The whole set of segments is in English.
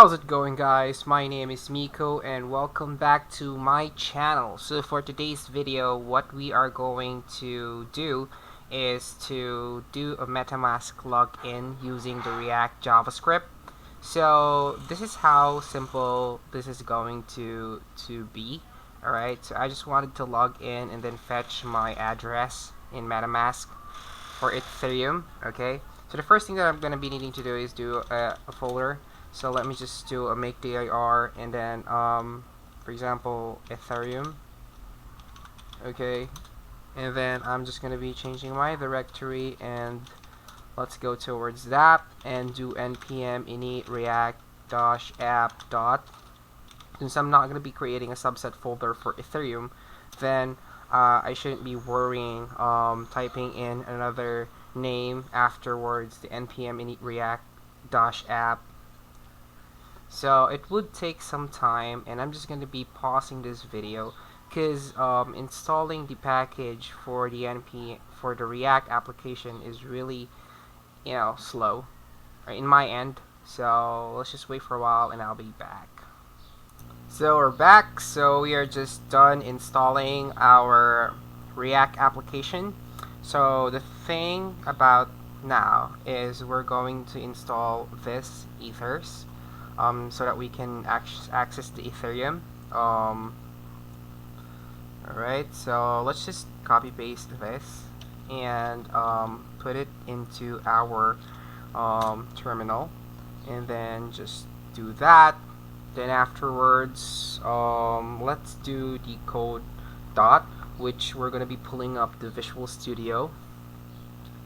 How's it going, guys? My name is Miko and welcome back to my channel. So for today's video, what we are going to do is to do a Metamask login using the React JavaScript. So this is how simple this is going to be. Alright, so I just wanted to log in and then fetch my address in Metamask for Ethereum. Okay, so the first thing that I'm going to be needing to do is do a folder. So let me just do a make dir and then for example Ethereum. Okay, and then I'm just gonna be changing my directory, and let's go towards that and do npm init react app dot. Since I'm not gonna be creating a subset folder for Ethereum, then I shouldn't be worrying typing in another name afterwards, the npm init react app. So it would take some time, and I'm just going to be pausing this video because installing the package for the React application is really, slow in my end. So let's just wait for a while, and I'll be back. So we're back. So we are just done installing our React application. So the thing about now is we're going to install this ethers. So that we can access the Ethereum. Alright, so let's just copy paste this and put it into our terminal, and then just do that. Then afterwards, let's do the code dot, which we're going to be pulling up the Visual Studio.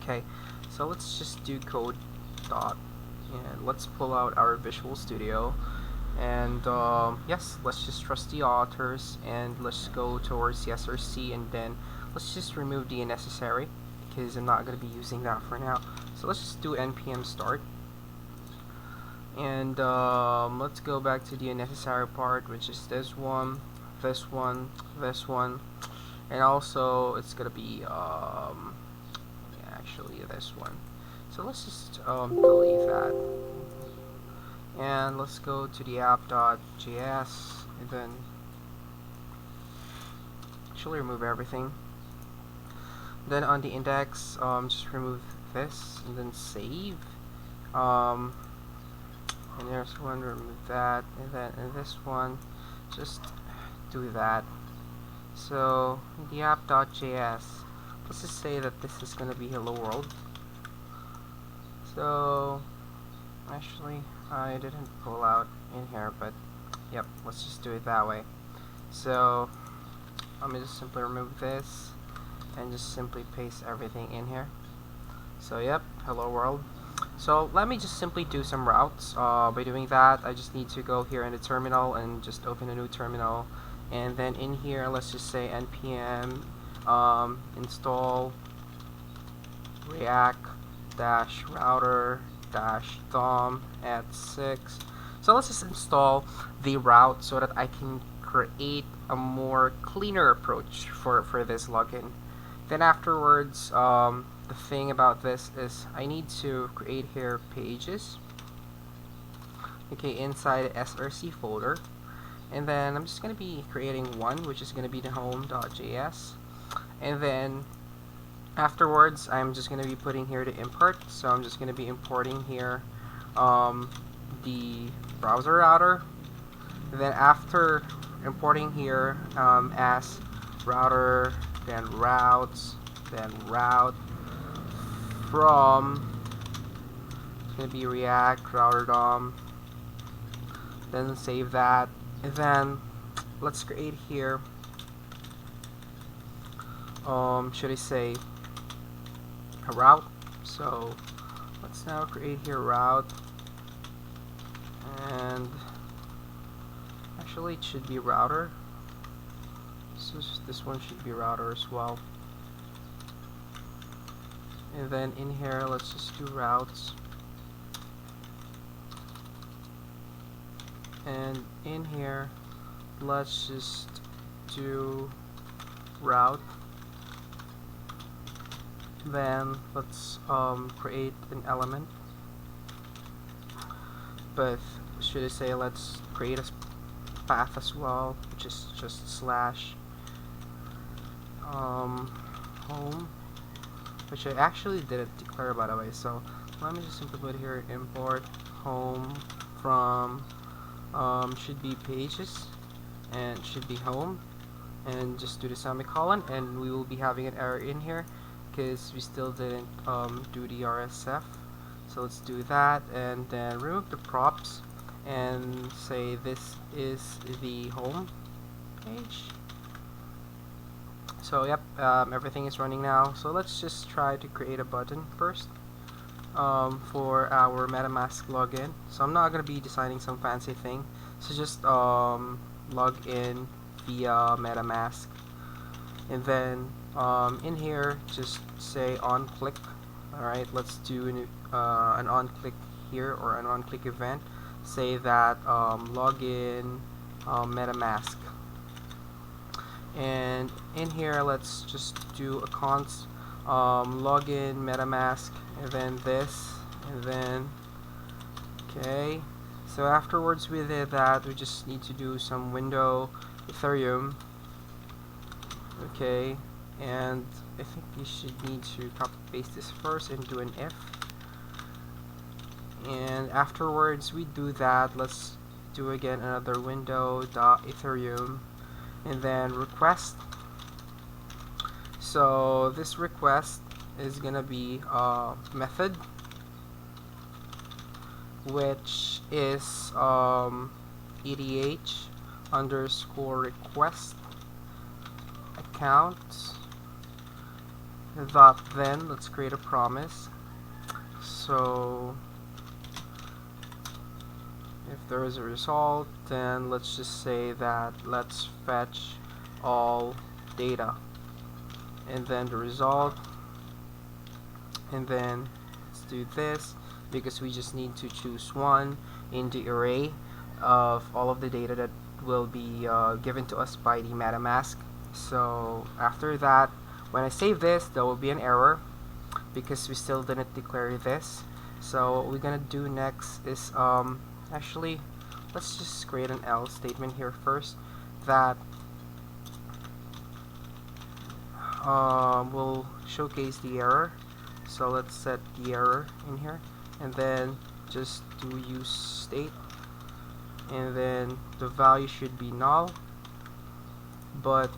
Okay, so let's just do code dot. And let's pull out our Visual Studio, and yes, let's just trust the authors, and let's go towards the SRC, and then let's just remove the unnecessary because I'm not going to be using that for now. So let's just do npm start, and let's go back to the unnecessary part, which is this one, this one, this one, and also it's going to be actually this one. So let's just delete that, and let's go to the app.js, and then actually remove everything. Then on the index, just remove this, and then save. And there's one, remove that, and then in this one, just do that. So the app.js, let's just say that this is gonna be hello world. So actually I didn't pull out in here, but yep, let's just do it that way. So let me just simply remove this and just simply paste everything in here. So yep, hello world. So let me just simply do some routes. By doing that, I just need to go here in the terminal and just open a new terminal, and then in here let's just say npm install react router dom at 6. So let's just install the route so that I can create a more cleaner approach for this login. Then afterwards, the thing about this is I need to create here pages, okay, inside the SRC folder, and then I'm just going to be creating one, which is going to be the home.js, and then afterwards, I'm just going to be putting here the import. So I'm just going to be importing here the browser router. And then after importing here as router, then routes, then route from, it's going to be react router dom. Then save that. And then let's create here, should I say, a route. So let's now create here route, and actually it should be router. So this one should be router as well. And then in here let's just do routes, and in here let's just do route. Then let's create an element, but should I say let's create a path as well, which is just slash home, which I actually didn't declare, by the way. So let me just simply put here import home from should be pages and should be home, and just do the semicolon, and we will be having an error in here because we still didn't do the RSF. So let's do that, and then remove the props and say this is the home page. So yep, everything is running now. So let's just try to create a button first for our MetaMask login. So I'm not going to be designing some fancy thing, so just log in via MetaMask, and then in here just say on click. Alright, let's do an on click here, or an on click event. Say that login MetaMask, and in here let's just do a const login MetaMask, and then this, and then okay. So afterwards we did that, we just need to do some window Ethereum. Okay, and I think you should need to copy paste this first and do an if, and afterwards we do that, let's do again another window dot Ethereum, and then request. So this request is gonna be a method which is ETH underscore request account dot, then let's create a promise. So if there is a result, then let's just say that let's fetch all data, and then the result, and then let's do this because we just need to choose one in the array of all of the data that will be given to us by the MetaMask. So after that, when I save this, there will be an error because we still didn't declare this. So what we're gonna do next is actually let's just create an else statement here first that will showcase the error. So let's set the error in here, and then just do use state, and then the value should be null, but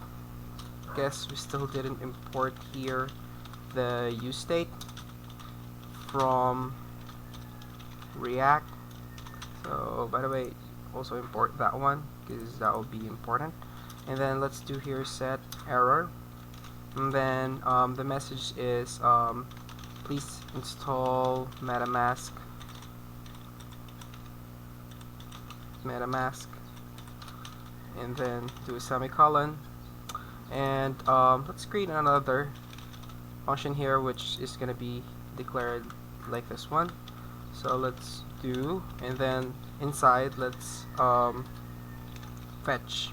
guess we still didn't import here the use state from React. So by the way, also import that one because that will be important, and then let's do here set error, and then the message is please install MetaMask, and then do a semicolon, and let's create another function here which is gonna be declared like this one. So let's do, and then inside let's fetch.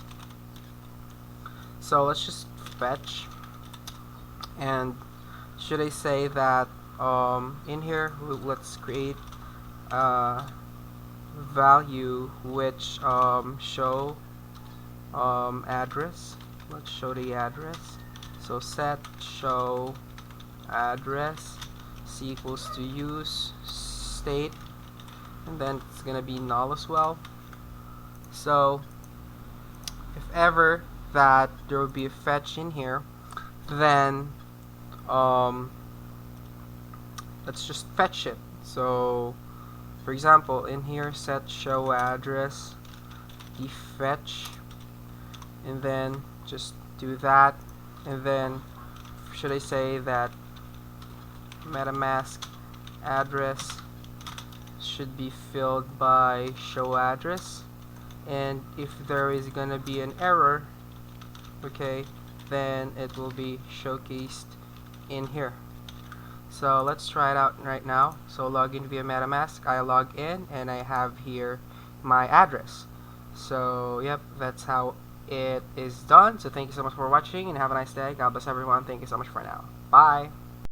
So let's just fetch, and should I say that in here let's create a value which show address. Let's show the address. So set show address is equals to use state, and then it's gonna be null as well. So if ever that there will be a fetch in here, then let's just fetch it. So for example, in here set show address the fetch, and then just do that, and then should I say that MetaMask address should be filled by show address, and if there is gonna be an error, okay, then it will be showcased in here. So let's try it out right now. So log in via MetaMask, I log in, and I have here my address. So yep, that's how it is done. So thank you so much for watching, and have a nice day. God bless everyone. Thank you so much for now. Bye.